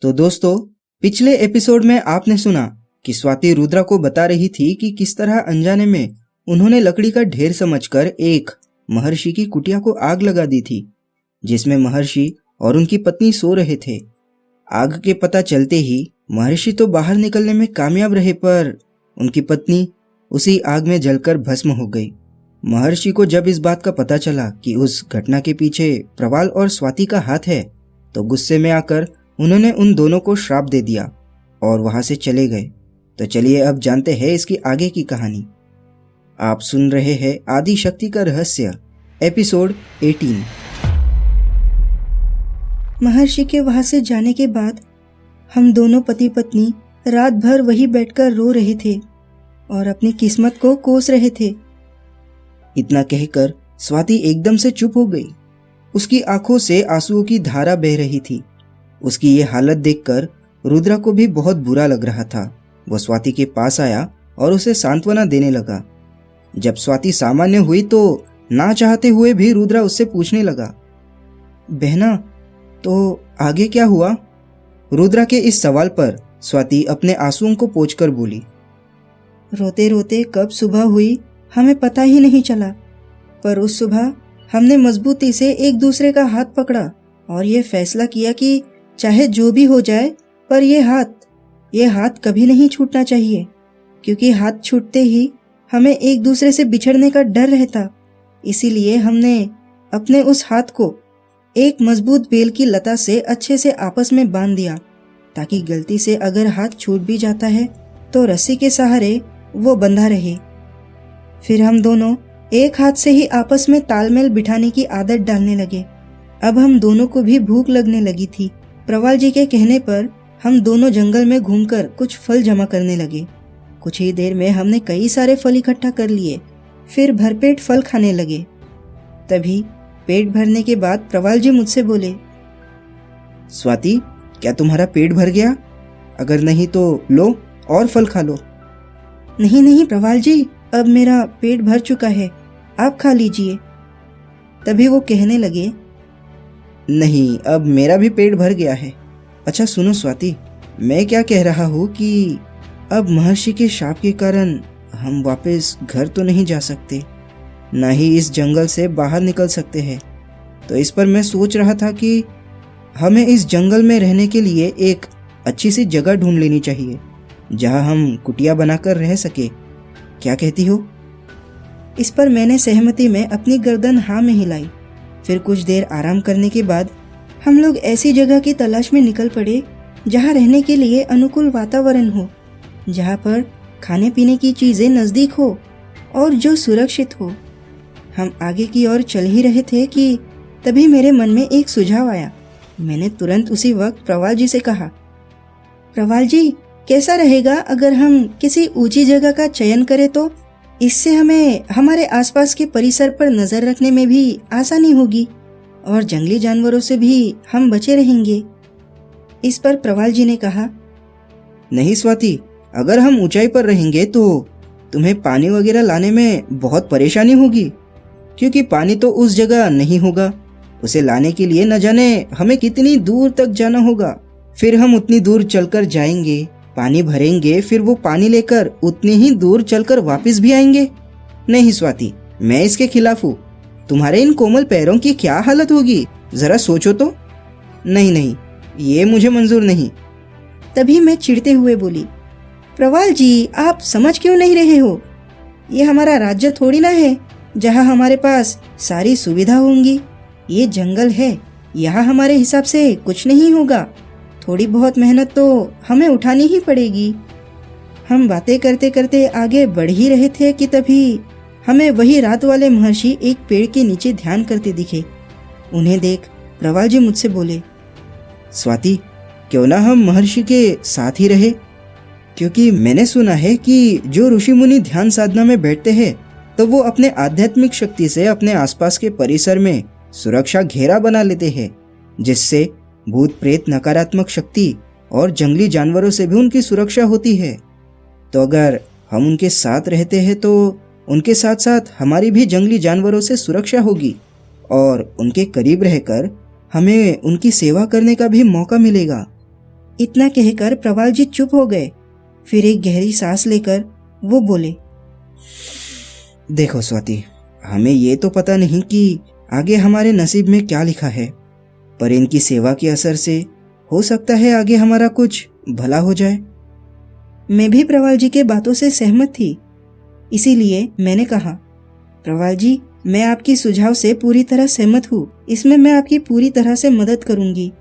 तो दोस्तों, पिछले एपिसोड में आपने सुना कि स्वाति रुद्रा को बता रही थी कि किस तरह अनजाने में उन्होंने लकड़ी का ढेर समझकर एक महर्षि की कुटिया को आग लगा दी थी, जिसमें महर्षि और उनकी पत्नी सो रहे थे। आग के पता चलते ही महर्षि तो बाहर निकलने में कामयाब रहे, पर उनकी पत्नी उसी आग में जलकर भस्म हो गई। महर्षि को जब इस बात का पता चला कि उस घटना के पीछे प्रवाल और स्वाति का हाथ है, तो गुस्से में आकर उन्होंने उन दोनों को श्राप दे दिया और वहां से चले गए। तो चलिए अब जानते हैं इसकी आगे की कहानी। आप सुन रहे हैं आदि शक्ति का रहस्य, एपिसोड 18। महर्षि के वहां से जाने के बाद हम दोनों पति पत्नी रात भर वही बैठकर रो रहे थे और अपनी किस्मत को कोस रहे थे। इतना कहकर स्वाति एकदम से चुप हो गई। उसकी आंखों से आंसुओं की धारा बह रही थी। उसकी ये हालत देखकर रुद्रा को भी बहुत बुरा लग रहा था। वो स्वाति के पास आया और उसे सांत्वना देने लगा। जब स्वाति सामान्य हुई तो ना चाहते हुए भी रुद्रा उससे पूछने लगा, बहना, तो आगे क्या हुआ? रुद्रा के इस सवाल पर स्वाति अपने आंसुओं को पोंछकर बोली, रोते रोते कब सुबह हुई हमें पता ही नहीं चला, पर उस सुबह हमने मजबूती से एक दूसरे का हाथ पकड़ा और ये फैसला किया कि चाहे जो भी हो जाए, पर ये हाथ कभी नहीं छूटना चाहिए, क्योंकि हाथ छूटते ही हमें एक दूसरे से बिछड़ने का डर रहता। इसीलिए हमने अपने उस हाथ को एक मजबूत बेल की लता से अच्छे से आपस में बांध दिया, ताकि गलती से अगर हाथ छूट भी जाता है तो रस्सी के सहारे वो बंधा रहे। फिर हम दोनों एक हाथ से ही आपस में तालमेल बिठाने की आदत डालने लगे। अब हम दोनों को भी भूख लगने लगी थी। प्रवाल जी के कहने पर हम दोनों जंगल में घूमकर कुछ फल जमा करने लगे। कुछ ही देर में हमने कई सारे फल इकट्ठा कर लिए। फिर भरपेट फल खाने लगे। तभी पेट भरने के बाद प्रवाल जी मुझसे बोले, स्वाति, क्या तुम्हारा पेट भर गया? अगर नहीं तो लो और फल खा लो। नहीं नहीं प्रवाल जी, अब मेरा पेट भर चुका है, आप खा लीजिए। तभी वो कहने लगे, नहीं, अब मेरा भी पेट भर गया है। अच्छा सुनो स्वाति, मैं क्या कह रहा हूँ कि अब महर्षि के शाप के कारण हम वापस घर तो नहीं जा सकते, ना ही इस जंगल से बाहर निकल सकते हैं। तो इस पर मैं सोच रहा था कि हमें इस जंगल में रहने के लिए एक अच्छी सी जगह ढूंढ लेनी चाहिए, जहां हम कुटिया बनाकर रह सके। क्या कहती हो? इस पर मैंने सहमति में अपनी गर्दन हाँ में हिलाई। फिर कुछ देर आराम करने के बाद हम लोग ऐसी जगह की तलाश में निकल पड़े जहां रहने के लिए अनुकूल वातावरण हो, जहां पर खाने पीने की चीजें नजदीक हो और जो सुरक्षित हो। हम आगे की ओर चल ही रहे थे कि तभी मेरे मन में एक सुझाव आया। मैंने तुरंत उसी वक्त प्रवाल जी से कहा, प्रवाल जी, कैसा रहेगा अगर हम किसी ऊंची जगह का चयन करें? तो इससे हमें हमारे आसपास के परिसर पर नजर रखने में भी आसानी होगी और जंगली जानवरों से भी हम बचे रहेंगे। इस पर प्रवाल जी ने कहा, नहीं स्वाति, अगर हम ऊंचाई पर रहेंगे तो तुम्हें पानी वगैरह लाने में बहुत परेशानी होगी, क्योंकि पानी तो उस जगह नहीं होगा। उसे लाने के लिए न जाने हमें कितनी दूर तक जाना होगा। फिर हम उतनी दूर चलकर जाएंगे, पानी भरेंगे, फिर वो पानी लेकर उतनी ही दूर चलकर वापस भी आएंगे। नहीं स्वाति, मैं इसके खिलाफ हूँ। तुम्हारे इन कोमल पैरों की क्या हालत होगी, जरा सोचो तो। नहीं, ये मुझे मंजूर नहीं। तभी मैं चिढ़ते हुए बोली, प्रवाल जी, आप समझ क्यों नहीं रहे हो? ये हमारा राज्य थोड़ी ना है जहाँ हमारे पास सारी सुविधा होंगी। ये जंगल है, यहाँ हमारे हिसाब से कुछ नहीं होगा। थोड़ी बहुत मेहनत तो हमें उठानी ही पड़ेगी। हम बातें करते करते आगे बढ़ ही रहे थे कि तभी हमें वही रात वाले महर्षि एक पेड़ के नीचे ध्यान करते दिखे। उन्हें देख प्रवाल जी मुझसे बोले, स्वाति, क्यों ना हम महर्षि के साथ ही रहे? क्योंकि मैंने सुना है कि जो ऋषि मुनि ध्यान साधना में बैठते हैं तो वो अपने आध्यात्मिक शक्ति से अपने आसपास के परिसर में सुरक्षा घेरा बना लेते हैं, जिससे भूत प्रेत, नकारात्मक शक्ति और जंगली जानवरों से भी उनकी सुरक्षा होती है। तो अगर हम उनके साथ रहते हैं तो उनके साथ साथ हमारी भी जंगली जानवरों से सुरक्षा होगी और उनके करीब रहकर हमें उनकी सेवा करने का भी मौका मिलेगा। इतना कहकर प्रवाल जी चुप हो गए। फिर एक गहरी सांस लेकर वो बोले, देखो स्वाति, हमें ये तो पता नहीं कि आगे हमारे नसीब में क्या लिखा है, पर इनकी सेवा के असर से हो सकता है आगे हमारा कुछ भला हो जाए। मैं भी प्रवाल जी के बातों से सहमत थी, इसीलिए मैंने कहा, प्रवाल जी, मैं आपकी सुझाव से पूरी तरह सहमत हूँ, इसमें मैं आपकी पूरी तरह से मदद करूंगी।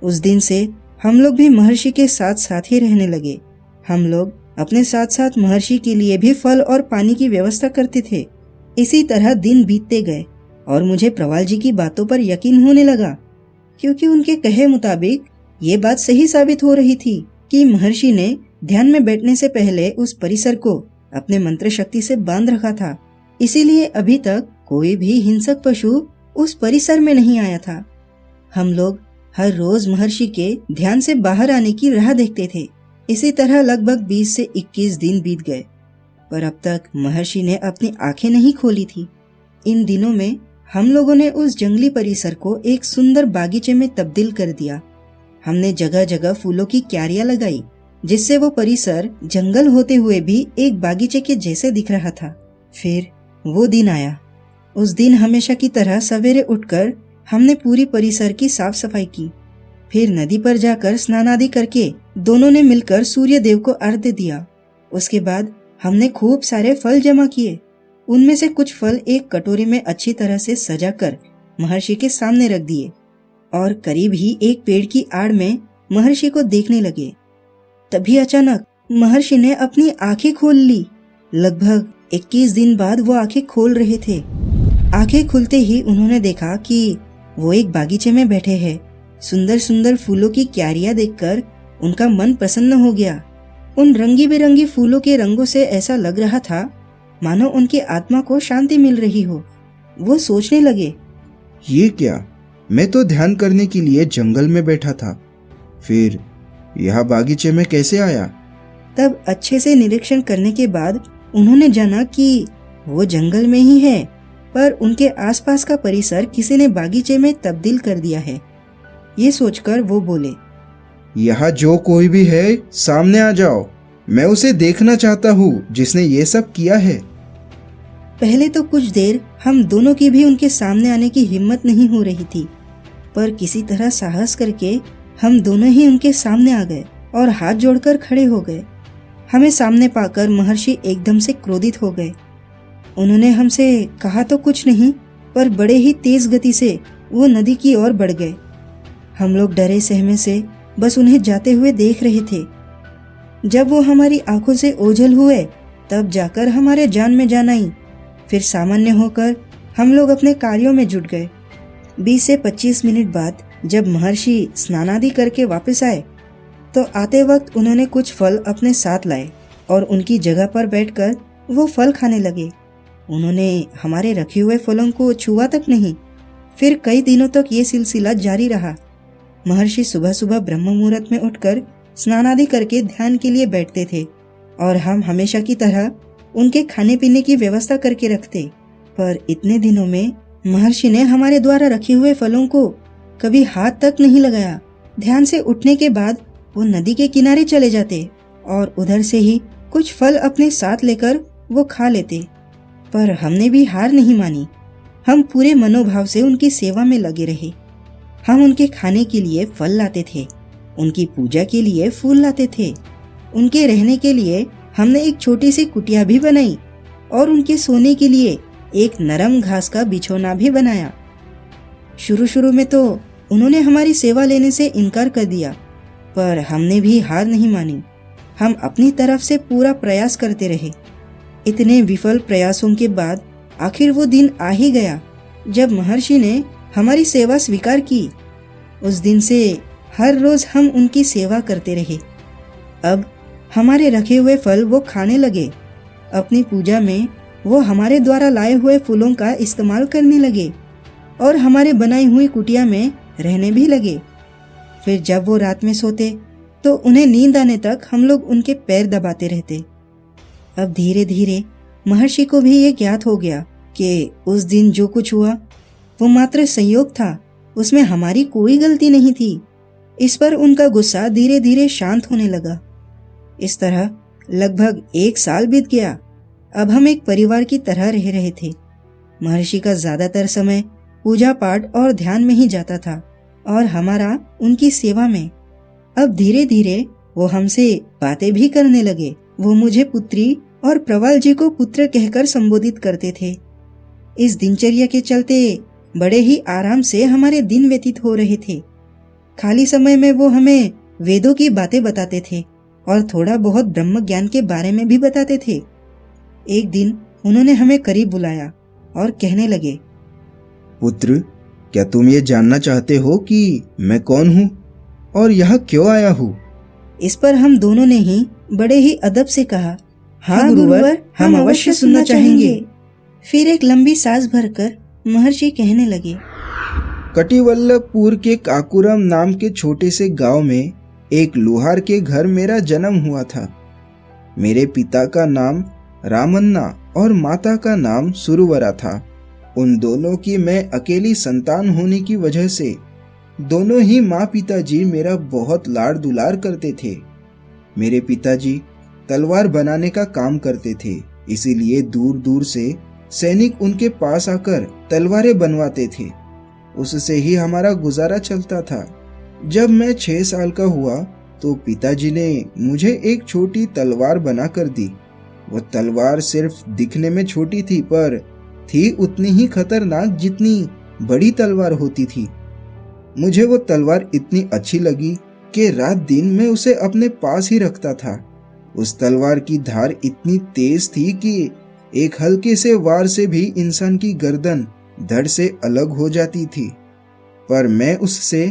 उस दिन से हम लोग भी महर्षि के साथ साथ ही रहने लगे। हम लोग अपने साथ साथ महर्षि के लिए भी फल और पानी की व्यवस्था करते थे। इसी तरह दिन बीतते गए और मुझे प्रवाल जी की बातों पर यकीन होने लगा, क्योंकि उनके कहे मुताबिक ये बात सही साबित हो रही थी कि महर्षि ने ध्यान में बैठने से पहले उस परिसर को अपने मंत्र शक्ति से बांध रखा था। इसीलिए अभी तक कोई भी हिंसक पशु उस परिसर में नहीं आया था। हम लोग हर रोज महर्षि के ध्यान से बाहर आने की राह देखते थे। इसी तरह लगभग 20 से 21 दिन बीत गए, पर अब तक महर्षि ने अपनी आंखें नहीं खोली थी। इन दिनों में हम लोगों ने उस जंगली परिसर को एक सुंदर बागीचे में तब्दील कर दिया। हमने जगह जगह फूलों की क्यारियां लगाई, जिससे वो परिसर जंगल होते हुए भी एक बागीचे के जैसे दिख रहा था। फिर वो दिन आया। उस दिन हमेशा की तरह सवेरे उठकर हमने पूरी परिसर की साफ सफाई की। फिर नदी पर जाकर स्नान आदि करके दोनों ने मिलकर सूर्य देव को अर्घ्य दिया। उसके बाद हमने खूब सारे फल जमा किए। उनमें से कुछ फल एक कटोरी में अच्छी तरह से सजाकर महर्षि के सामने रख दिए और करीब ही एक पेड़ की आड़ में महर्षि को देखने लगे। तभी अचानक महर्षि ने अपनी आंखें खोल ली। लगभग 21 दिन बाद वो आंखें खोल रहे थे। आंखें खुलते ही उन्होंने देखा कि वो एक बागीचे में बैठे हैं। सुंदर सुंदर फूलों की क्यारियां देखकर उनका मन प्रसन्न हो गया। उन रंगी बिरंगी फूलों के रंगों से ऐसा लग रहा था मानो उनकी आत्मा को शांति मिल रही हो। वो सोचने लगे, ये क्या, मैं तो ध्यान करने के लिए जंगल में बैठा था, फिर यह बागीचे में कैसे आया? तब अच्छे से निरीक्षण करने के बाद उन्होंने जाना कि वो जंगल में ही है, पर उनके आसपास का परिसर किसी ने बागीचे में तब्दील कर दिया है। ये सोचकर वो बोले, यहाँ जो कोई भी है सामने आ जाओ, मैं उसे देखना चाहता हूँ जिसने ये सब किया है। पहले तो कुछ देर हम दोनों की भी उनके सामने आने की हिम्मत नहीं हो रही थी, पर किसी तरह साहस करके हम दोनों ही उनके सामने आ गए और हाथ जोड़कर खड़े हो गए। हमें सामने पाकर महर्षि एकदम से क्रोधित हो गए। उन्होंने हमसे कहा तो कुछ नहीं, पर बड़े ही तेज गति से वो नदी की ओर बढ़ गए। हम लोग डरे सहमे से बस उन्हें जाते हुए देख रहे थे। जब वो हमारी आंखों से ओझल हुए तब जाकर हमारे जान में जान आई। फिर सामान्य होकर हम लोग अपने कार्यों में जुट गए। 20 से 25 मिनट बाद जब महर्षि स्नान आदि करके वापस आए तो आते वक्त उन्होंने कुछ फल अपने साथ लाए और उनकी जगह पर बैठकर वो फल खाने लगे। उन्होंने हमारे रखे हुए फलों को छुआ तक नहीं। फिर कई दिनों तक ये सिलसिला जारी रहा। महर्षि सुबह सुबह ब्रह्म मुहूर्त में उठकर स्नान आदि करके ध्यान के लिए बैठते थे और हम हमेशा की तरह उनके खाने पीने की व्यवस्था करके रखते। पर इतने दिनों में महर्षि ने हमारे द्वारा रखे हुए फलों को कभी हाथ तक नहीं लगाया। ध्यान से उठने के बाद वो नदी के किनारे चले जाते और उधर से ही कुछ फल अपने साथ लेकर वो खा लेते। पर हमने भी हार नहीं मानी। हम पूरे मनोभाव से उनकी सेवा में लगे रहे। हम उनके खाने के लिए फल लाते थे, उनकी पूजा के लिए फूल लाते थे, उनके रहने के लिए हमने एक छोटी सी कुटिया भी बनाई और उनके सोने के लिए एक नरम घास का बिछौना भी बनाया। शुरू शुरू में तो उन्होंने हमारी सेवा लेने से इनकार कर दिया, पर हमने भी हार नहीं मानी। हम अपनी तरफ से पूरा प्रयास करते रहे। इतने विफल प्रयासों के बाद आखिर वो दिन आ ही गया जब महर्षि ने हमारी सेवा स्वीकार की। उस दिन से हर रोज हम उनकी सेवा करते रहे। अब हमारे रखे हुए फल वो खाने लगे। अपनी पूजा में वो हमारे द्वारा लाए हुए फूलों का इस्तेमाल करने लगे और हमारे बनाई हुई कुटिया में रहने भी लगे। फिर जब वो रात में सोते तो उन्हें नींद आने तक हम लोग उनके पैर दबाते रहते। अब धीरे धीरे महर्षि को भी ये ज्ञात हो गया कि उस दिन जो कुछ हुआ वो मात्र संयोग था, उसमें हमारी कोई गलती नहीं थी। इस पर उनका गुस्सा धीरे धीरे शांत होने लगा। इस तरह लगभग 1 साल बीत गया। अब हम एक परिवार की तरह रह रहे थे। महर्षि का ज्यादातर समय पूजा पाठ और ध्यान में ही जाता था और हमारा उनकी सेवा में। अब धीरे धीरे वो हमसे बातें भी करने लगे। वो मुझे पुत्री और प्रवाल जी को पुत्र कहकर संबोधित करते थे। इस दिनचर्या के चलते बड़े ही आराम से हमारे दिन व्यतीत हो रहे थे। खाली समय में वो हमें वेदों की बातें बताते थे और थोड़ा बहुत ब्रह्म ज्ञान के बारे में भी बताते थे। एक दिन उन्होंने हमें करीब बुलाया और कहने लगे, पुत्र, क्या तुम ये जानना चाहते हो कि मैं कौन हूँ और यहाँ क्यों आया हूँ? इस पर हम दोनों ने ही बड़े ही अदब से कहा, हाँ गुरुवर, हम अवश्य सुनना चाहेंगे। फिर एक लंबी सांस भरकर महर्षि कहने लगे, कटिवल्लभपुर के काकुरम नाम के छोटे से गांव में एक लोहार के घर मेरा जन्म हुआ था। मेरे पिता का नाम रामन्ना और माता का नाम सुरवरा था। उन दोनों की मैं अकेली संतान होने की वजह से दोनों ही माँ पिताजी मेरा बहुत लाड़ दुलार करते थे। मेरे पिताजी तलवार बनाने का काम करते थे, इसीलिए दूर दूर से सैनिक उनके पास आकर तलवारें बनवाते थे। उससे ही हमारा गुजारा चलता था। जब मैं 6 साल का हुआ तो पिताजी ने मुझे एक छोटी तलवार बना कर दी। वो तलवार सिर्फ दिखने में छोटी थी, पर थी उतनी ही खतरनाक जितनी बड़ी तलवार होती थी। मुझे वो तलवार इतनी अच्छी लगी कि रात दिन मैं उसे अपने पास ही रखता था। उस तलवार की धार इतनी तेज थी कि एक हल्के से वार से भी इंसान की गर्दन धड़ से अलग हो जाती थी। पर मैं उससे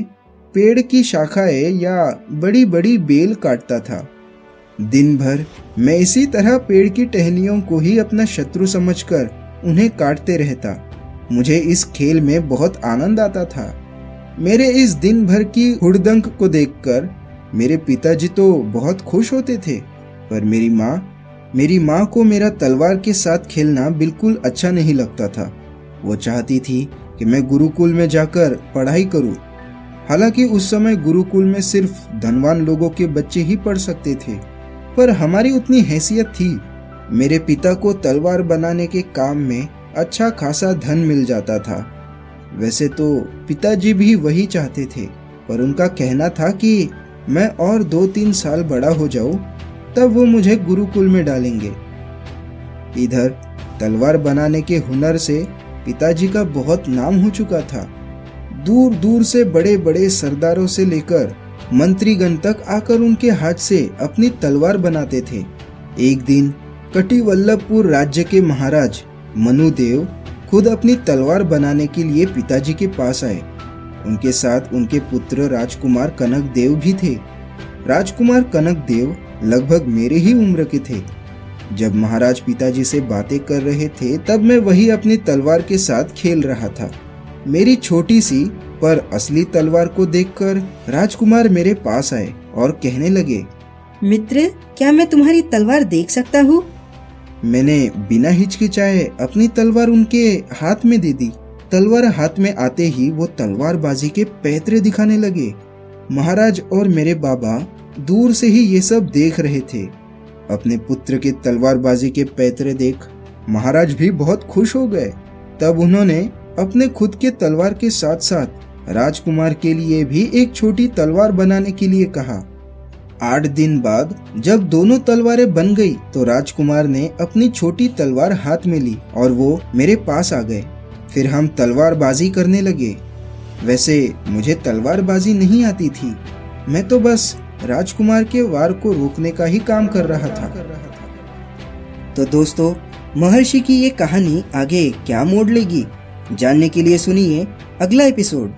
पेड़ की शाखाएं या बड़ी बड़ी बेल काटता था। दिन भर मैं इसी तरह पेड़ की टहनियों को ही अपना शत्रु समझकर उन्हें काटते रहता। मुझे इस खेल में बहुत आनंद आता था। मेरे इस दिन भर की हुड़दंग को देखकर मेरे पिताजी तो बहुत खुश होते थे, पर मेरी माँ को मेरा तलवार के साथ खेलना बिल्कुल अच्छा नहीं लगता था। वो चाहती थी कि मैं गुरुकुल में जाकर पढ़ाई करूं। हालांकि उस समय गुरुकुल में सिर्फ धनवान लोगों के बच्चे ही पढ़ सकते थे, पर हमारी उतनी हैसियत थी। मेरे पिता को तलवार बनाने के काम में अच्छा खासा धन मिल जाता था। वैसे तो पिताजी भी वही चाहते थे, पर उनका कहना था कि मैं और 2-3 साल बड़ा हो जाऊं, तब वो मुझे गुरुकुल में डालेंगे। इधर तलवार बनाने के हुनर से पिताजी का बहुत नाम हो चुका था। दूर दूर से बड़े बड़े सरदारों से लेकर मंत्रीगण तक आकर उनके हाथ से अपनी तलवार बनाते थे। एक दिन कटिवल्लभपुर राज्य के महाराज मनुदेव खुद अपनी तलवार बनाने के लिए पिताजी के पास आए। उनके साथ उनके पुत्र राजकुमार कनक देव भी थे। राजकुमार कनक देव लगभग मेरे ही उम्र के थे। जब महाराज पिताजी से बातें कर रहे थे, तब मैं वही अपनी तलवार के साथ खेल रहा था। मेरी छोटी सी पर असली तलवार को देखकर राजकुमार मेरे पास आए और कहने लगे, मित्र, क्या मैं तुम्हारी तलवार देख सकता हूँ? मैंने बिना हिचकिचाए अपनी तलवार उनके हाथ में दे दी। तलवार हाथ में आते ही वो तलवारबाजी के पैतरे दिखाने लगे। महाराज और मेरे बाबा दूर से ही ये सब देख रहे थे। अपने पुत्र के तलवारबाजी के पैतरे देख महाराज भी बहुत खुश हो गए। तब उन्होंने अपने खुद के तलवार के साथ साथ राजकुमार के लिए भी एक छोटी तलवार बनाने के लिए कहा। 8 दिन बाद जब दोनों तलवारें बन गई तो राजकुमार ने अपनी छोटी तलवार हाथ में ली और वो मेरे पास आ गए। फिर हम तलवारबाजी करने लगे। वैसे मुझे तलवारबाजी नहीं आती थी, मैं तो बस राजकुमार के वार को रोकने का ही काम कर रहा था। तो दोस्तों, महर्षि की ये कहानी आगे क्या मोड़ लेगी, जानने के लिए सुनिए अगला एपिसोड।